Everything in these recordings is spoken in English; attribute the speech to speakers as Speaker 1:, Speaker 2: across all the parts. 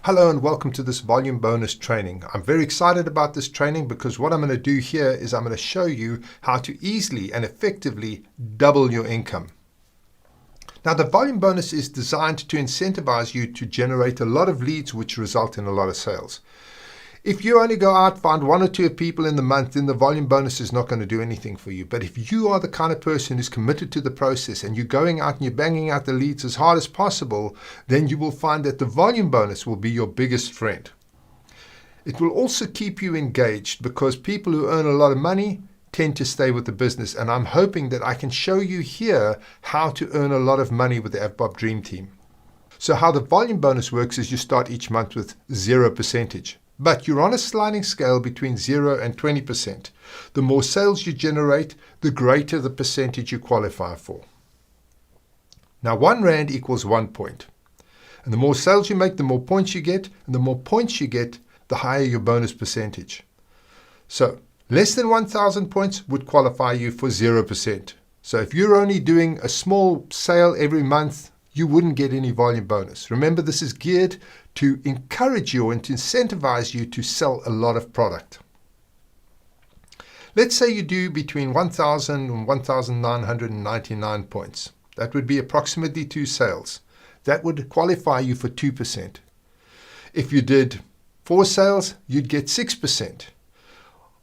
Speaker 1: Hello and welcome to this volume bonus training. I'm very excited about this training because what I'm going to do here is I'm going to show you how to easily and effectively double your income. Now the volume bonus is designed to incentivize you to generate a lot of leads which result in a lot of sales. If you only go out, find one or two people in the month, then the volume bonus is not going to do anything for you. But if you are the kind of person who's committed to the process and you're going out and you're banging out the leads as hard as possible, then you will find that the volume bonus will be your biggest friend. It will also keep you engaged because people who earn a lot of money tend to stay with the business. And I'm hoping that I can show you here how to earn a lot of money with the AVBOB Dream Team. So how the volume bonus works is you start each month with 0%. But you're on a sliding scale between 0 and 20%. The more sales you generate, the greater the percentage you qualify for. Now 1 Rand equals 1 point. And the more sales you make, the more points you get. And the more points you get, the higher your bonus percentage. So less than 1,000 points would qualify you for 0%. So if you're only doing a small sale every month, you wouldn't get any volume bonus. Remember, this is geared to encourage you and to incentivize you to sell a lot of product. Let's say you do between 1,000 and 1,999 points. That would be approximately 2 sales. That would qualify you for 2%. If you did 4 sales, you'd get 6%.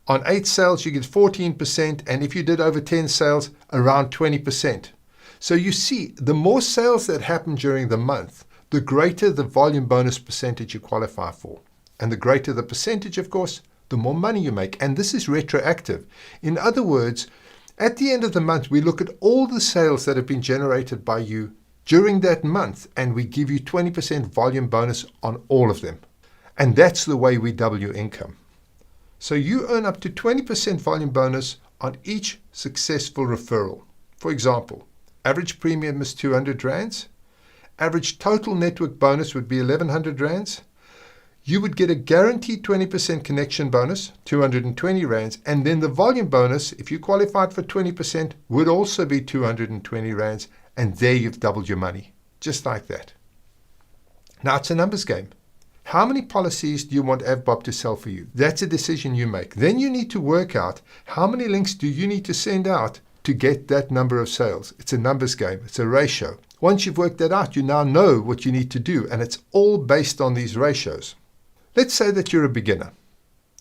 Speaker 1: On 8 sales, you get 14%. And if you did over 10 sales, around 20%. So you see, the more sales that happen during the month, the greater the volume bonus percentage you qualify for. And the greater the percentage, of course, the more money you make. And this is retroactive. In other words, at the end of the month, we look at all the sales that have been generated by you during that month, and we give you 20% volume bonus on all of them. And that's the way we double your income. So you earn up to 20% volume bonus on each successful referral. For example, average premium is 200 rands. Average total network bonus would be 1,100 rands. You would get a guaranteed 20% connection bonus, 220 rands. And then the volume bonus, if you qualified for 20%, would also be 220 rands. And there you've doubled your money, just like that. Now it's a numbers game. How many policies do you want AVBOB to sell for you? That's a decision you make. Then you need to work out how many links do you need to send out to get that number of sales. It's a numbers game. It's a ratio. Once you've worked that out, you now know what you need to do, and it's all based on these ratios. Let's say that you're a beginner,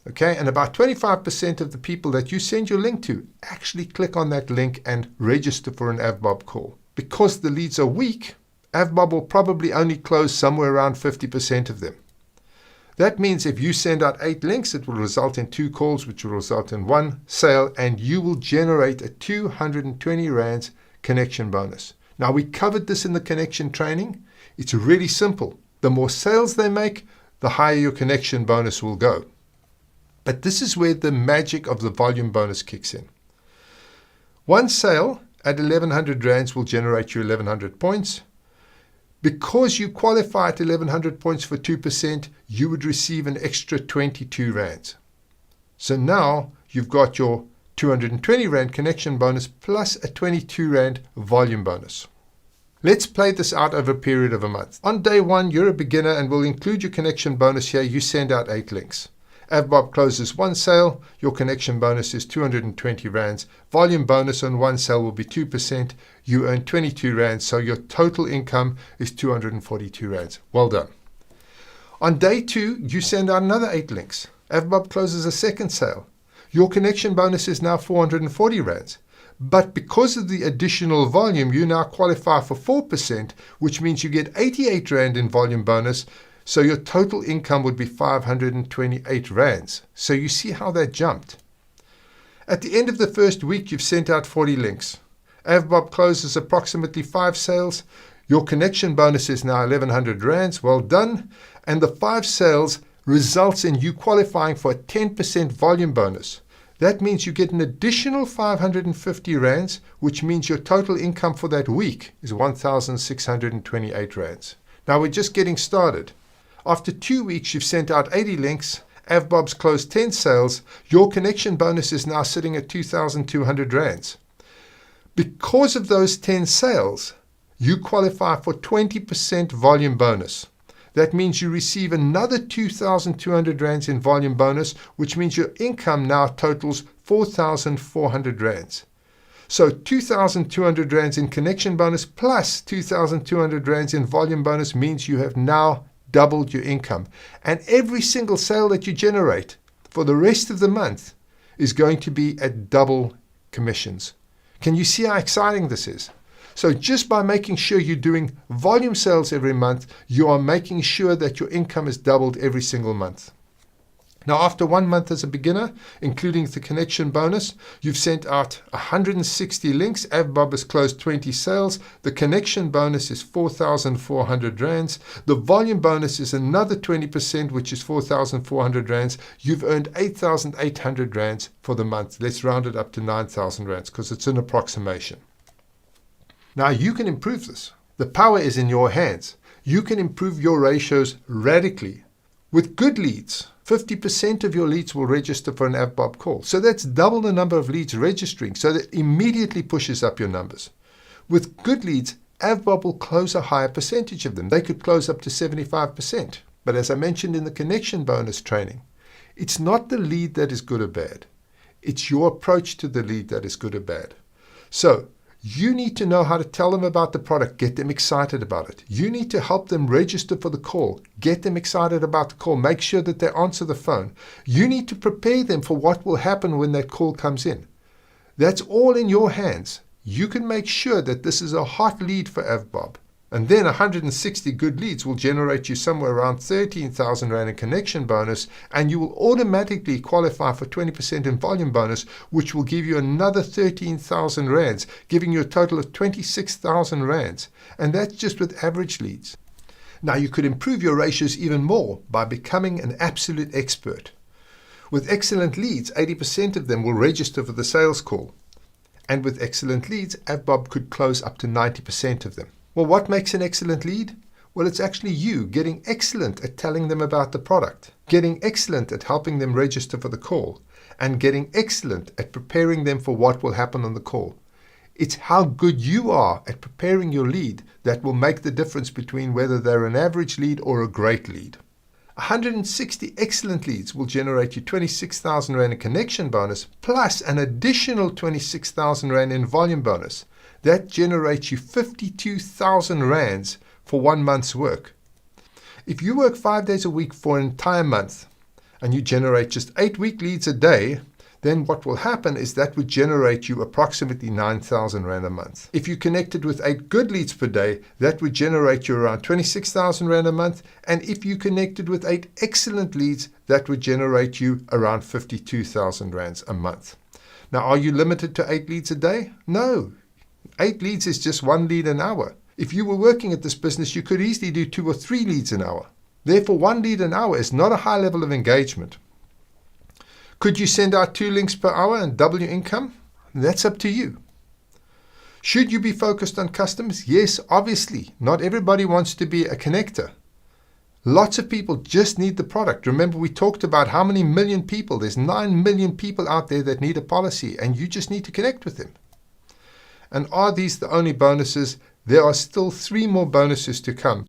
Speaker 1: okay? And about 25% of the people that you send your link to actually click on that link and register for an AVBOB call. Because the leads are weak, AVBOB will probably only close somewhere around 50% of them. That means if you send out 8 links, it will result in 2 calls, which will result in 1 sale, and you will generate a 220 rands connection bonus. Now, we covered this in the connection training. It's really simple. The more sales they make, the higher your connection bonus will go. But this is where the magic of the volume bonus kicks in. 1 sale at 1,100 rands will generate you 1,100 points. Because you qualify at 1,100 points for 2%, you would receive an extra 22 rands. So now you've got your 220 rand connection bonus plus a 22 rand volume bonus. Let's play this out over a period of a month. On day 1, you're a beginner and we'll include your connection bonus here. You send out 8 links. AVBOB closes 1 sale. Your connection bonus is 220 rands. Volume bonus on 1 sale will be 2%. You earn 22 rands, so your total income is 242 rands. Well done. On day 2, you send out another 8 links. AVBOB closes a 2nd sale. Your connection bonus is now 440 rands. But because of the additional volume, you now qualify for 4%, which means you get 88 rand in volume bonus. So your total income would be 528 rands. So you see how that jumped. At the end of the first week, you've sent out 40 links. AVBOB closes approximately 5 sales. Your connection bonus is now 1,100 rands. Well done. And the 5 sales results in you qualifying for a 10% volume bonus. That means you get an additional 550 rands, which means your total income for that week is 1,628 rands. Now we're just getting started. After 2 weeks, you've sent out 80 links. AVBOB's closed 10 sales. Your connection bonus is now sitting at 2,200 rands. Because of those 10 sales, you qualify for 20% volume bonus. That means you receive another 2,200 rands in volume bonus, which means your income now totals 4,400 rands. So 2,200 rands in connection bonus plus 2,200 rands in volume bonus means you have now doubled your income. And every single sale that you generate for the rest of the month is going to be at double commissions. Can you see how exciting this is? So just by making sure you're doing volume sales every month, you are making sure that your income is doubled every single month. Now, after 1 month as a beginner, including the connection bonus, you've sent out 160 links. AVBOB has closed 20 sales. The connection bonus is 4,400 rands. The volume bonus is another 20%, which is 4,400 rands. You've earned 8,800 rands for the month. Let's round it up to 9,000 rands because it's an approximation. Now, you can improve this. The power is in your hands. You can improve your ratios radically. With good leads, 50% of your leads will register for an AVBOB call. So that's double the number of leads registering. So that immediately pushes up your numbers. With good leads, AVBOB will close a higher percentage of them. They could close up to 75%. But as I mentioned in the connection bonus training, it's not the lead that is good or bad. It's your approach to the lead that is good or bad. So you need to know how to tell them about the product, get them excited about it. You need to help them register for the call, get them excited about the call, make sure that they answer the phone. You need to prepare them for what will happen when that call comes in. That's all in your hands. You can make sure that this is a hot lead for AVBOB. And then 160 good leads will generate you somewhere around 13,000 Rand in connection bonus, and you will automatically qualify for 20% in volume bonus, which will give you another 13,000 Rands, giving you a total of 26,000 Rands. And that's just with average leads. Now, you could improve your ratios even more by becoming an absolute expert. With excellent leads, 80% of them will register for the sales call. And with excellent leads, AVBOB could close up to 90% of them. Well, what makes an excellent lead? Well, it's actually you getting excellent at telling them about the product, getting excellent at helping them register for the call, and getting excellent at preparing them for what will happen on the call. It's how good you are at preparing your lead that will make the difference between whether they're an average lead or a great lead. 160 excellent leads will generate you 26,000 Rand in connection bonus plus an additional 26,000 Rand in volume bonus. That generates you 52,000 Rands for 1 month's work. If you work 5 days a week for an entire month and you generate just 8 week leads a day, then what will happen is that would generate you approximately 9,000 Rand a month. If you connected with 8 good leads per day, that would generate you around 26,000 Rand a month. And if you connected with 8 excellent leads, that would generate you around 52,000 Rands a month. Now, are you limited to 8 leads a day? No. 8 leads is just 1 lead an hour. If you were working at this business, you could easily do 2 or 3 leads an hour. Therefore, 1 lead an hour is not a high level of engagement. Could you send out 2 links per hour and double your income? That's up to you. Should you be focused on customers? Yes, obviously. Not everybody wants to be a connector. Lots of people just need the product. Remember, we talked about how many million people. There's 9 million people out there that need a policy, and you just need to connect with them. And are these the only bonuses? There are still 3 more bonuses to come.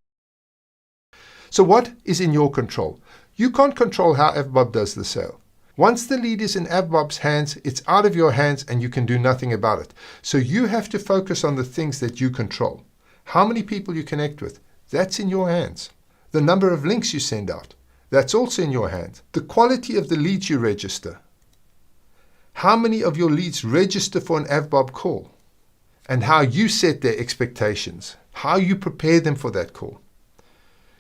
Speaker 1: So what is in your control? You can't control how AVBOB does the sale. Once the lead is in AVBOB's hands, it's out of your hands and you can do nothing about it. So you have to focus on the things that you control. How many people you connect with, that's in your hands. The number of links you send out, that's also in your hands. The quality of the leads you register. How many of your leads register for an AVBOB call? And how you set their expectations, how you prepare them for that call.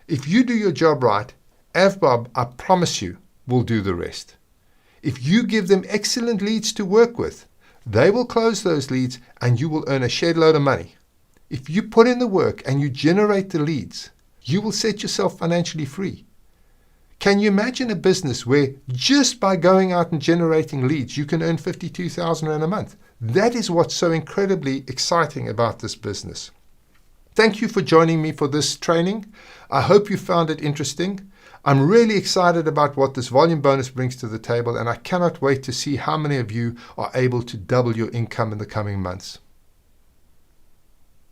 Speaker 1: If you do your job right, AVBOB, I promise you, will do the rest. If you give them excellent leads to work with, they will close those leads and you will earn a shed load of money. If you put in the work and you generate the leads, you will set yourself financially free. Can you imagine a business where just by going out and generating leads, you can earn 52,000 Rand a month? That is what's so incredibly exciting about this business. Thank you for joining me for this training. I hope you found it interesting. I'm really excited about what this volume bonus brings to the table, and I cannot wait to see how many of you are able to double your income in the coming months.